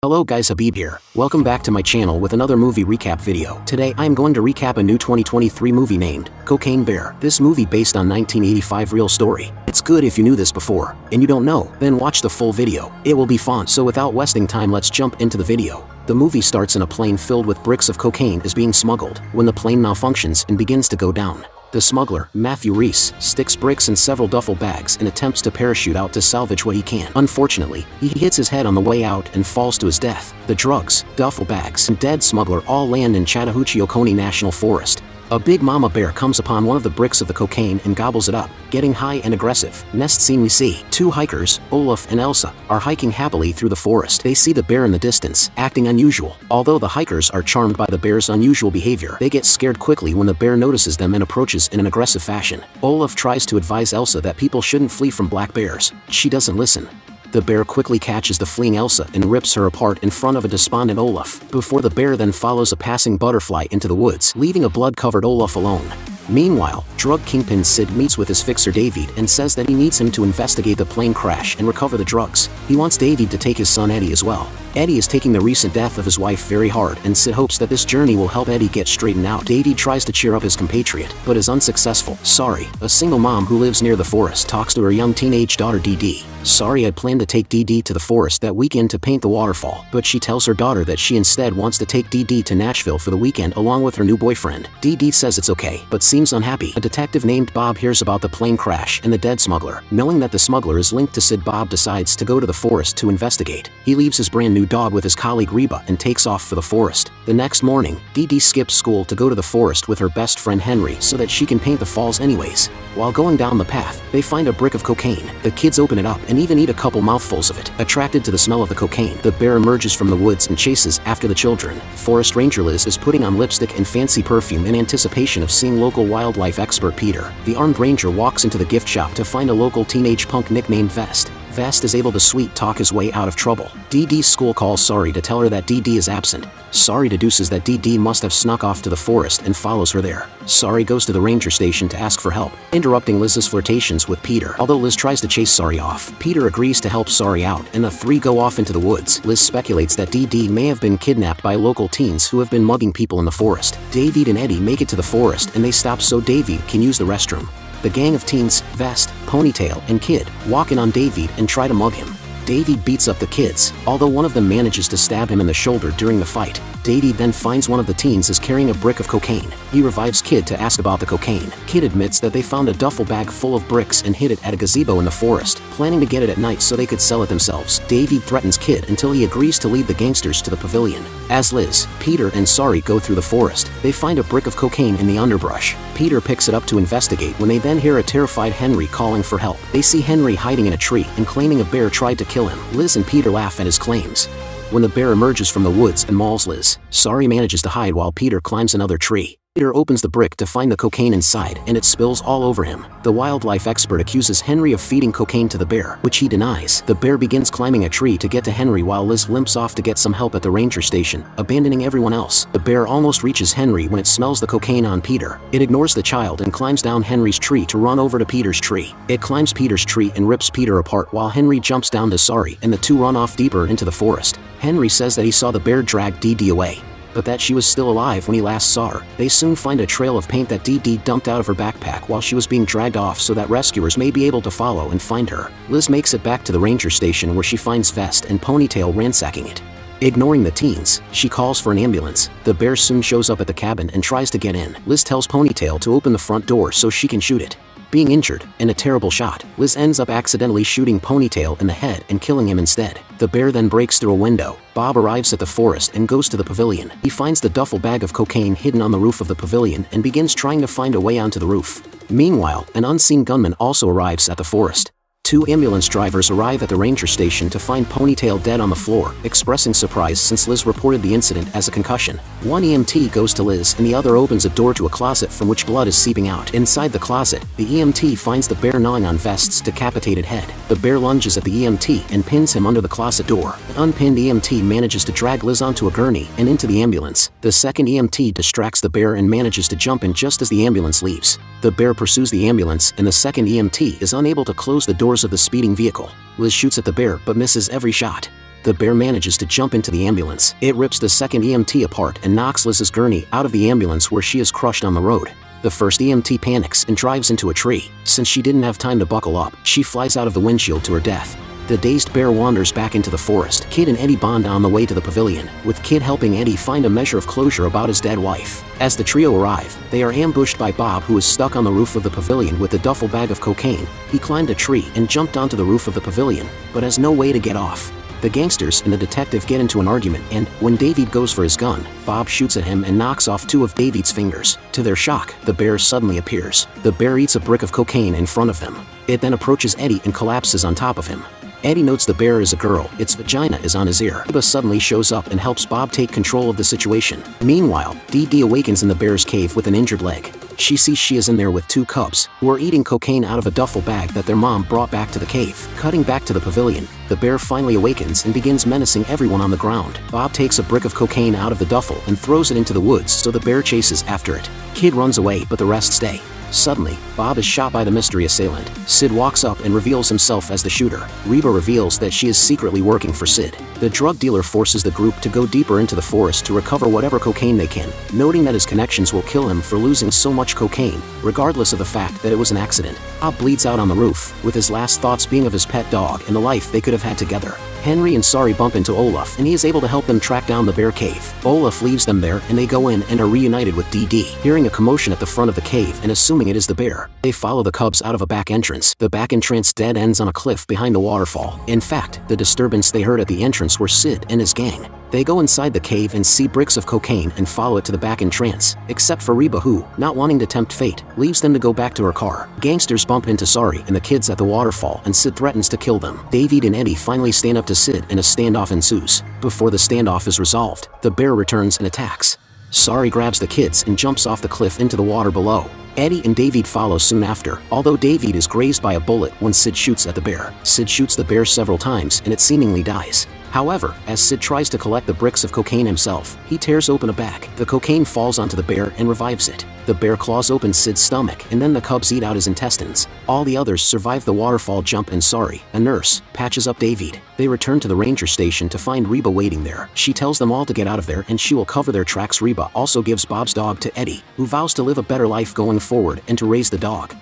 Hello guys, Habib here. Welcome back to my channel with another movie recap video. Today I am going to recap a new 2023 movie named Cocaine Bear. This movie based on 1985 real story. It's good if you knew this before, and you don't know, then watch the full video. It will be fun. So without wasting time, let's jump into the video. The movie starts in a plane filled with bricks of cocaine is being smuggled when the plane malfunctions and begins to go down. The smuggler, Matthew Reese, sticks bricks in several duffel bags and attempts to parachute out to salvage what he can. Unfortunately, he hits his head on the way out and falls to his death. The drugs, duffel bags, and dead smuggler all land in Chattahoochee, Oconee National Forest. A big mama bear comes upon one of the bricks of the cocaine and gobbles it up, getting high and aggressive. Next scene we see two hikers, Olaf and Elsa, are hiking happily through the forest. They see the bear in the distance, acting unusual. Although the hikers are charmed by the bear's unusual behavior, they get scared quickly when the bear notices them and approaches in an aggressive fashion. Olaf tries to advise Elsa that people shouldn't flee from black bears. She doesn't listen. The bear quickly catches the fleeing Elsa and rips her apart in front of a despondent Olaf, before the bear then follows a passing butterfly into the woods, leaving a blood-covered Olaf alone. Meanwhile, drug kingpin Syd meets with his fixer David and says that he needs him to investigate the plane crash and recover the drugs. He wants David to take his son Eddie as well. Eddie is taking the recent death of his wife very hard, and Syd hopes that this journey will help Eddie get straightened out. David tries to cheer up his compatriot, but is unsuccessful. Sari, a single mom who lives near the forest, talks to her young teenage daughter Dee. Sari had planned to take Dee to the forest that weekend to paint the waterfall, but she tells her daughter that she instead wants to take Dee to Nashville for the weekend along with her new boyfriend. Dee says it's okay, but seems unhappy. A detective named Bob hears about the plane crash and the dead smuggler. Knowing that the smuggler is linked to Syd, Bob decides to go to the forest to investigate. He leaves his brand new dog with his colleague Reba and takes off for the forest. The next morning, Dee skips school to go to the forest with her best friend Henry so that she can paint the falls anyways. While going down the path, they find a brick of cocaine. The kids open it up and even eat a couple mouthfuls of it. Attracted to the smell of the cocaine, the bear emerges from the woods and chases after the children. Forest Ranger Liz is putting on lipstick and fancy perfume in anticipation of seeing local wildlife expert Peter. The armed ranger walks into the gift shop to find a local teenage punk nicknamed Vest. Vest is able to sweet-talk his way out of trouble. Dee's school calls Sari to tell her that Dee is absent. Sari deduces that Dee must have snuck off to the forest and follows her there. Sari goes to the ranger station to ask for help, interrupting Liz's flirtations with Peter. Although Liz tries to chase Sari off, Peter agrees to help Sari out, and the three go off into the woods. Liz speculates that Dee may have been kidnapped by local teens who have been mugging people in the forest. David and Eddie make it to the forest and they stop so David can use the restroom. The gang of teens, Vest, Ponytail, and Kid, walk in on David and try to mug him. David beats up the kids, although one of them manages to stab him in the shoulder during the fight. David then finds one of the teens is carrying a brick of cocaine. He revives Kid to ask about the cocaine. Kid admits that they found a duffel bag full of bricks and hid it at a gazebo in the forest, planning to get it at night so they could sell it themselves. David threatens Kid until he agrees to lead the gangsters to the pavilion. As Liz, Peter, and Sari go through the forest, they find a brick of cocaine in the underbrush. Peter picks it up to investigate when they then hear a terrified Henry calling for help. They see Henry hiding in a tree and claiming a bear tried to kill him. Liz and Peter laugh at his claims. When the bear emerges from the woods and mauls Liz, Sari manages to hide while Peter climbs another tree. Peter opens the brick to find the cocaine inside and it spills all over him. The wildlife expert accuses Henry of feeding cocaine to the bear, which he denies. The bear begins climbing a tree to get to Henry while Liz limps off to get some help at the ranger station, abandoning everyone else. The bear almost reaches Henry when it smells the cocaine on Peter. It ignores the child and climbs down Henry's tree to run over to Peter's tree. It climbs Peter's tree and rips Peter apart while Henry jumps down to Sari and the two run off deeper into the forest. Henry says that he saw the bear drag Dee away, but that she was still alive when he last saw her. They soon find a trail of paint that Dee dumped out of her backpack while she was being dragged off so that rescuers may be able to follow and find her. Liz makes it back to the ranger station where she finds Vest and Ponytail ransacking it. Ignoring the teens, she calls for an ambulance. The bear soon shows up at the cabin and tries to get in. Liz tells Ponytail to open the front door so she can shoot it. Being injured, in a terrible shot, Liz ends up accidentally shooting Ponytail in the head and killing him instead. The bear then breaks through a window. Bob arrives at the forest and goes to the pavilion. He finds the duffel bag of cocaine hidden on the roof of the pavilion and begins trying to find a way onto the roof. Meanwhile, an unseen gunman also arrives at the forest. Two ambulance drivers arrive at the ranger station to find Ponytail dead on the floor, expressing surprise since Liz reported the incident as a concussion. One EMT goes to Liz and the other opens a door to a closet from which blood is seeping out. Inside the closet, the EMT finds the bear gnawing on Vest's decapitated head. The bear lunges at the EMT and pins him under the closet door. An unpinned EMT manages to drag Liz onto a gurney and into the ambulance. The second EMT distracts the bear and manages to jump in just as the ambulance leaves. The bear pursues the ambulance and the second EMT is unable to close the doors of the speeding vehicle. Liz shoots at the bear but misses every shot. the bear manages to jump into the ambulance. It rips the second EMT apart and knocks Liz's gurney out of the ambulance, where she is crushed on the road. The first EMT panics and drives into a tree. Since she didn't have time to buckle up, she flies out of the windshield to her death. The dazed bear wanders back into the forest. Kid and Eddie bond on the way to the pavilion, with Kid helping Eddie find a measure of closure about his dead wife. As the trio arrive, they are ambushed by Bob, who is stuck on the roof of the pavilion with a duffel bag of cocaine. He climbed a tree and jumped onto the roof of the pavilion, but has no way to get off. The gangsters and the detective get into an argument, and when David goes for his gun, Bob shoots at him and knocks off 2 of David's fingers. To their shock, the bear suddenly appears. The bear eats a brick of cocaine in front of them. It then approaches Eddie and collapses on top of him. Eddie notes the bear is a girl. Its vagina is on his ear. Reba suddenly shows up and helps Bob take control of the situation. Meanwhile, Dee Dee awakens in the bear's cave with an injured leg. She sees she is in there with 2 cubs, who are eating cocaine out of a duffel bag that their mom brought back to the cave. Cutting back to the pavilion, the bear finally awakens and begins menacing everyone on the ground. Bob takes a brick of cocaine out of the duffel and throws it into the woods, so the bear chases after it. Kid runs away, but the rest stay. Suddenly, Bob is shot by the mystery assailant. Syd walks up and reveals himself as the shooter. Reba reveals that she is secretly working for Syd. The drug dealer forces the group to go deeper into the forest to recover whatever cocaine they can, noting that his connections will kill him for losing so much cocaine, regardless of the fact that it was an accident. Bob bleeds out on the roof, with his last thoughts being of his pet dog and the life they could have had together. Henry and Sari bump into Olaf, and he is able to help them track down the bear cave. Olaf leaves them there, and they go in and are reunited with Dee Dee. Hearing a commotion at the front of the cave and assuming it is the bear, they follow the cubs out of a back entrance. The back entrance dead ends on a cliff behind a waterfall. In fact, the disturbance they heard at the entrance were Syd and his gang. They go inside the cave and see bricks of cocaine and follow it to the back entrance, except for Reba, who, not wanting to tempt fate, leaves them to go back to her car. Gangsters bump into Sari and the kids at the waterfall, and Syd threatens to kill them. David and Eddie finally stand up to Syd and a standoff ensues. Before the standoff is resolved, the bear returns and attacks. Sari grabs the kids and jumps off the cliff into the water below. Eddie and David follow soon after, although David is grazed by a bullet when Syd shoots at the bear. Syd shoots the bear several times and it seemingly dies. However, as Syd tries to collect the bricks of cocaine himself, he tears open a bag. The cocaine falls onto the bear and revives it. The bear claws open Syd's stomach, and then the cubs eat out his intestines. All the others survive the waterfall jump, and Sari, a nurse, patches up David. They return to the ranger station to find Reba waiting there. She tells them all to get out of there and she will cover their tracks. Reba also gives Bob's dog to Eddie, who vows to live a better life going forward and to raise the dog.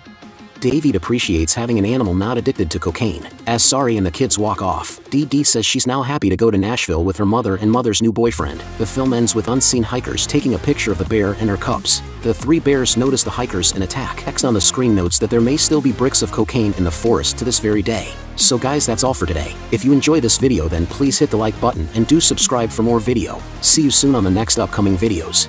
David appreciates having an animal not addicted to cocaine. As Sari and the kids walk off, Dee Dee says she's now happy to go to Nashville with her mother and mother's new boyfriend. The film ends with unseen hikers taking a picture of the bear and her cubs. The 3 bears notice the hikers and attack. Text on the screen notes that there may still be bricks of cocaine in the forest to this very day. So guys, that's all for today. If you enjoyed this video, then please hit the like button and do subscribe for more video. See you soon on the next upcoming videos.